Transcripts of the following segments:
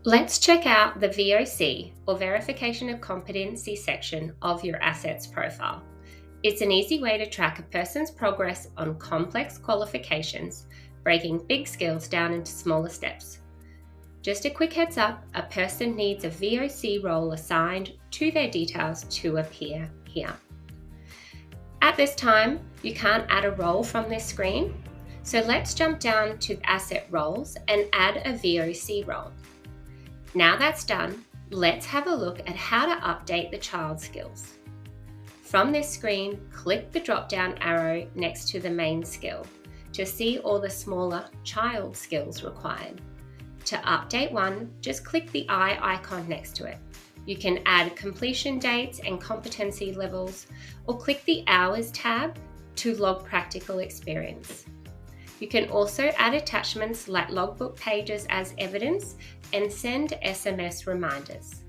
Let's check out the VoC, or Verification of Competency section of your assets profile. It's an easy way to track a person's progress on complex qualifications, breaking big skills down into smaller steps. Just a quick heads up, a person needs a VoC role assigned to their details to appear here. At this time, you can't add a role from this screen, so let's jump down to Asset Roles and add a VoC role. Now that's done, let's have a look at how to update the child skills. From this screen, click the drop-down arrow next to the main skill to see all the smaller child skills required. To update one, just click the eye icon next to it. You can add completion dates and competency levels, or click the Hours tab to log practical experience. You can also add attachments like logbook pages as evidence and send SMS reminders.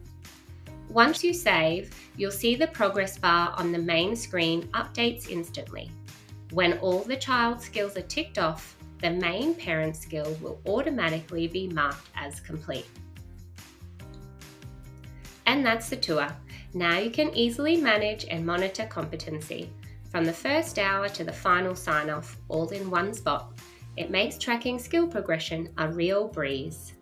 Once you save, you'll see the progress bar on the main screen updates instantly. When all the child skills are ticked off, the main parent skill will automatically be marked as complete. And that's the tour. Now you can easily manage and monitor competency, from the first hour to the final sign-off, all in one spot. It makes tracking skill progression a real breeze.